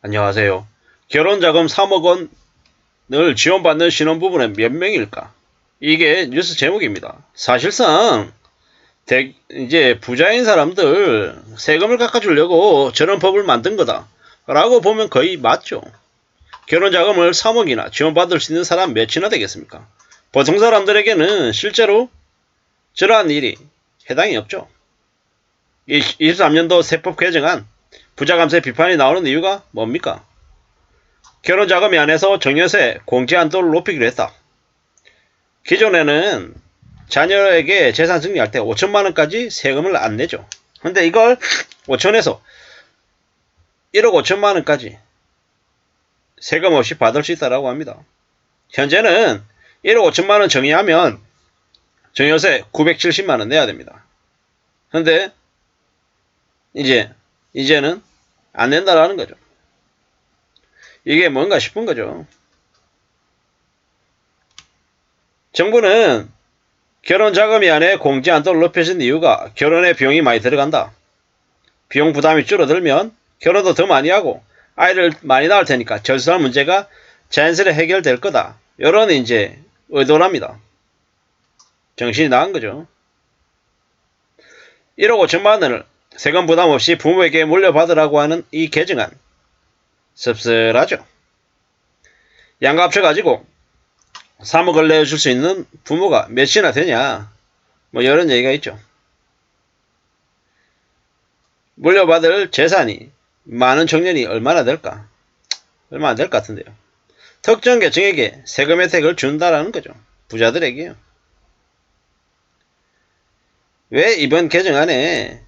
안녕하세요. 결혼자금 3억 원을 지원받는 신혼부부는 몇 명일까? 이게 뉴스 제목입니다. 사실상 이제 부자인 사람들 세금을 깎아주려고 저런 법을 만든 거다 라고 보면 거의 맞죠. 결혼자금을 3억이나 지원받을 수 있는 사람 몇이나 되겠습니까? 보통 사람들에게는 실제로 저러한 일이 해당이 없죠. 23년도 세법 개정안 부자감세 비판이 나오는 이유가 뭡니까? 결혼자금이 안에서 정년세 공제 한도를 높이기로 했다. 기존에는 자녀에게 재산 승리할 때 5천만원까지 세금을 안 내죠. 근데 이걸 5천에서 1억 5천만원까지 세금 없이 받을 수 있다고 합니다. 현재는 1억 5천만원 정의하면 정년세 970만원 내야 됩니다. 근데 이제는 안 낸다라는 거죠. 이게 뭔가 싶은 거죠. 정부는 결혼자금이 안에 공제 한도를 높여준 이유가 결혼에 비용이 많이 들어간다. 비용 부담이 줄어들면 결혼도 더 많이 하고 아이를 많이 낳을 테니까 절수할 문제가 자연스레 해결될 거다. 이런 이제 의도랍니다. 정신이 나간 거죠. 1억 5천만 원을 세금 부담 없이 부모에게 물려받으라고 하는 이 개정안. 씁쓸하죠. 양가 합쳐가지고 3억을 내줄 수 있는 부모가 몇이나 되냐. 뭐 이런 얘기가 있죠. 물려받을 재산이 많은 청년이 얼마나 될까? 얼마 안 될 것 같은데요. 특정 계층에게 세금 혜택을 준다라는 거죠. 부자들에게요. 왜 이번 개정안에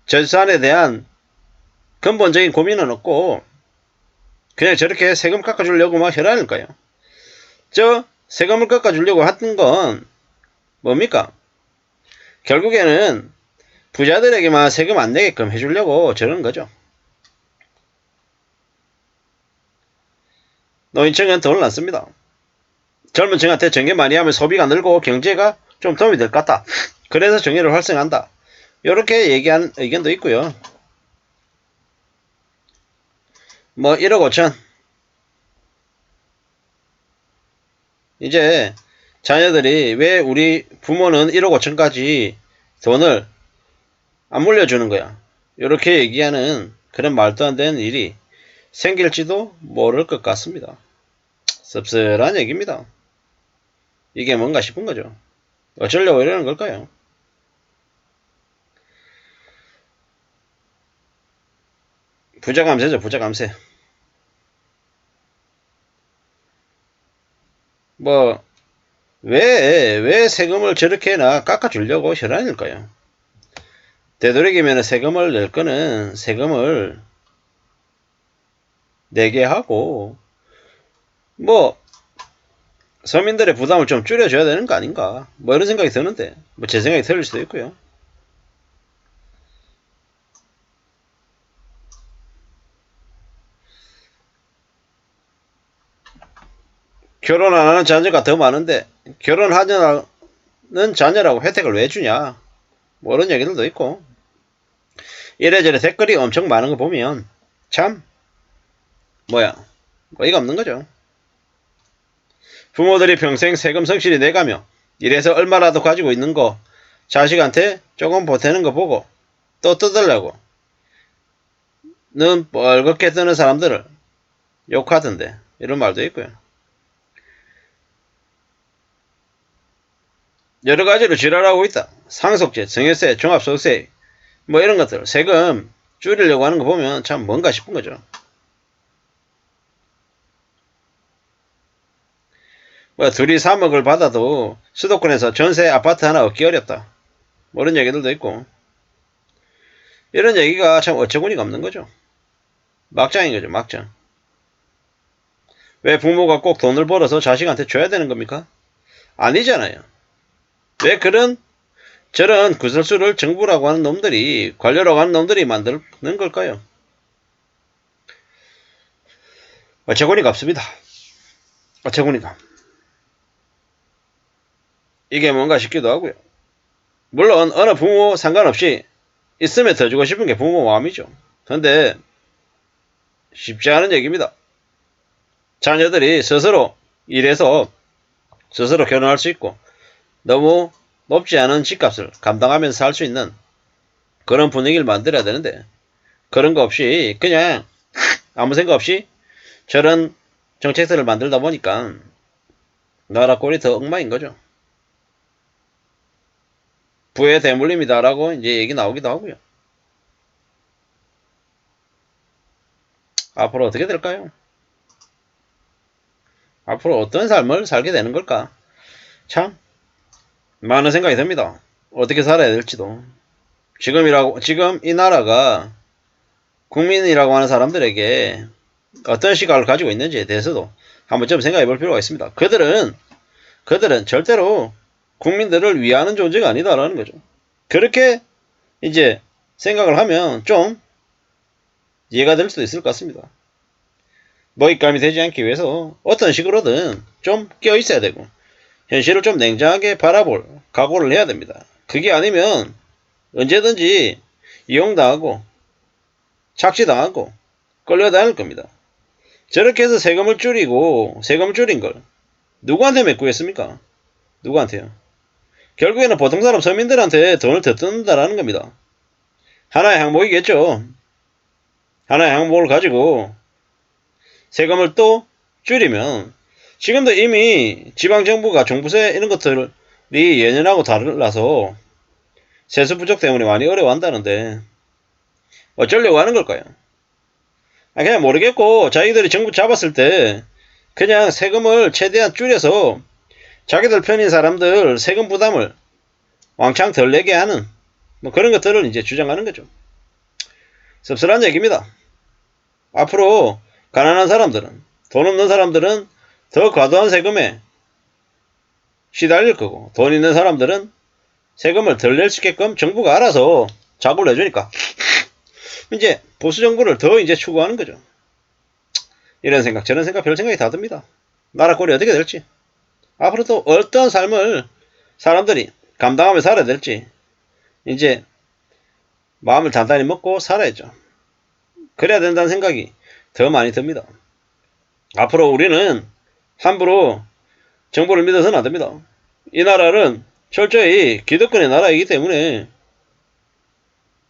절산에 대한 근본적인 고민은 없고 그냥 저렇게 세금 깎아주려고 막 혈안일까요? 저 세금을 깎아주려고 했던 건 뭡니까? 결국에는 부자들에게만 세금 안 내게끔 해주려고 저러는 거죠. 노인층은 돈을 안 씁니다. 젊은 층한테 정계 많이 하면 소비가 늘고 경제가 좀 도움이 될 것 같다. 그래서 정계를 활성화한다. 이렇게 얘기하는 의견도 있고요. 뭐 1억 5천 이제 자녀들이 왜 우리 부모는 1억 5천까지 돈을 안 물려주는 거야. 이렇게 얘기하는 그런 말도 안 되는 일이 생길지도 모를 것 같습니다. 씁쓸한 얘기입니다. 이게 뭔가 싶은 거죠. 어쩌려고 이러는 걸까요? 부자 감세죠, 부자 감세. 뭐, 왜 세금을 저렇게나 깎아주려고 혈안일까요? 되도록이면 세금을 낼 거는 세금을 내게 하고, 뭐, 서민들의 부담을 좀 줄여줘야 되는 거 아닌가? 뭐 이런 생각이 드는데, 뭐 제 생각이 틀릴 수도 있고요. 결혼 안 하는 자녀가 더 많은데, 결혼하는 자녀라고 혜택을 왜 주냐? 뭐 이런 얘기들도 있고, 이래저래 댓글이 엄청 많은 거 보면, 참, 어이가 없는 거죠. 부모들이 평생 세금 성실히 내가며 이래서 얼마라도 가지고 있는 거 자식한테 조금 보태는 거 보고 또 뜯으려고 눈 뻘겋게 뜨는 사람들을 욕하던데 이런 말도 있고요. 여러 가지로 지랄하고 있다. 상속세, 증여세, 종합소득세 뭐 이런 것들 세금 줄이려고 하는 거 보면 참 뭔가 싶은 거죠. 뭐 둘이 3억을 받아도 수도권에서 전세 아파트 하나 얻기 어렵다. 뭐 이런 얘기들도 있고 이런 얘기가 참 어처구니가 없는 거죠. 막장인 거죠, 막장. 왜 부모가 꼭 돈을 벌어서 자식한테 줘야 되는 겁니까? 아니잖아요. 왜 저런 구설수를 정부라고 하는 놈들이, 관료라고 하는 놈들이 만드는 걸까요? 어처구니가 없습니다. 어처구니가. 이게 뭔가 싶기도 하고요. 물론 어느 부모 상관없이 있으면 더 주고 싶은 게 부모 마음이죠. 근데 쉽지 않은 얘기입니다. 자녀들이 스스로 일해서 스스로 결혼할 수 있고 너무 높지 않은 집값을 감당하면서 살 수 있는 그런 분위기를 만들어야 되는데 그런 거 없이 그냥 아무 생각 없이 저런 정책들을 만들다 보니까 나라 꼴이 더 엉망인 거죠. 부의 대물림이다라고 이제 얘기 나오기도 하고요. 앞으로 어떻게 될까요? 앞으로 어떤 삶을 살게 되는 걸까? 참 많은 생각이 듭니다. 어떻게 살아야 될지도. 지금 이 나라가 국민이라고 하는 사람들에게 어떤 시각을 가지고 있는지에 대해서도 한번 좀 생각해 볼 필요가 있습니다. 그들은 절대로 국민들을 위하는 존재가 아니다라는 거죠. 그렇게 이제 생각을 하면 좀 이해가 될 수도 있을 것 같습니다. 먹잇감이 되지 않기 위해서 어떤 식으로든 좀 끼어 있어야 되고 현실을 좀 냉정하게 바라볼 각오를 해야 됩니다. 그게 아니면 언제든지 이용당하고 착취당하고 끌려다닐 겁니다. 저렇게 해서 세금을 줄인 걸 누구한테 메꾸겠습니까? 누구한테요? 결국에는 보통 사람 서민들한테 돈을 더 뜯는다라는 겁니다. 하나의 항목이겠죠. 하나의 항목을 가지고 세금을 또 줄이면 지금도 이미 지방정부가 종부세 이런 것들이 예년하고 달라서 세수 부족 때문에 많이 어려워한다는데 어쩌려고 하는 걸까요? 그냥 모르겠고 자기들이 정부 잡았을 때 그냥 세금을 최대한 줄여서 자기들 편인 사람들 세금 부담을 왕창 덜 내게 하는 뭐 그런 것들을 이제 주장하는 거죠. 씁쓸한 얘기입니다. 앞으로 가난한 사람들은 돈 없는 사람들은 더 과도한 세금에 시달릴 거고 돈 있는 사람들은 세금을 덜 낼 수 있게끔 정부가 알아서 작업을 해주니까 이제 보수 정부를 더 이제 추구하는 거죠. 이런 생각 저런 생각 별 생각이 다 듭니다. 나라 꼴이 어떻게 될지 앞으로 또 어떤 삶을 사람들이 감당하며 살아야 될지 이제 마음을 단단히 먹고 살아야죠. 그래야 된다는 생각이 더 많이 듭니다. 앞으로 우리는 함부로 정부를 믿어서는 안 됩니다. 이 나라는 철저히 기득권의 나라이기 때문에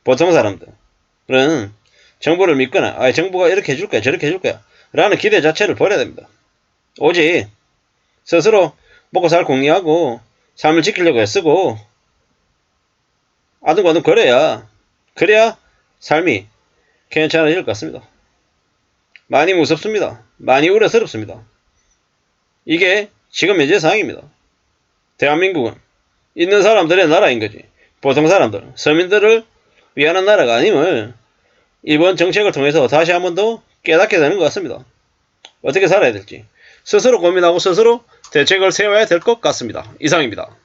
보통 사람들은 정부를 믿거나 정부가 이렇게 해줄 거야 저렇게 해줄 거야 라는 기대 자체를 버려야 됩니다. 오직 스스로 먹고 살 공리하고 삶을 지키려고 애쓰고 아등바등 그래야 삶이 괜찮아질 것 같습니다. 많이 무섭습니다. 많이 우려스럽습니다. 이게 지금 현재 상황입니다. 대한민국은 있는 사람들의 나라인 거지. 보통 사람들, 서민들을 위하는 나라가 아님을 이번 정책을 통해서 다시 한 번 더 깨닫게 되는 것 같습니다. 어떻게 살아야 될지 스스로 고민하고 스스로 대책을 세워야 될 것 같습니다. 이상입니다.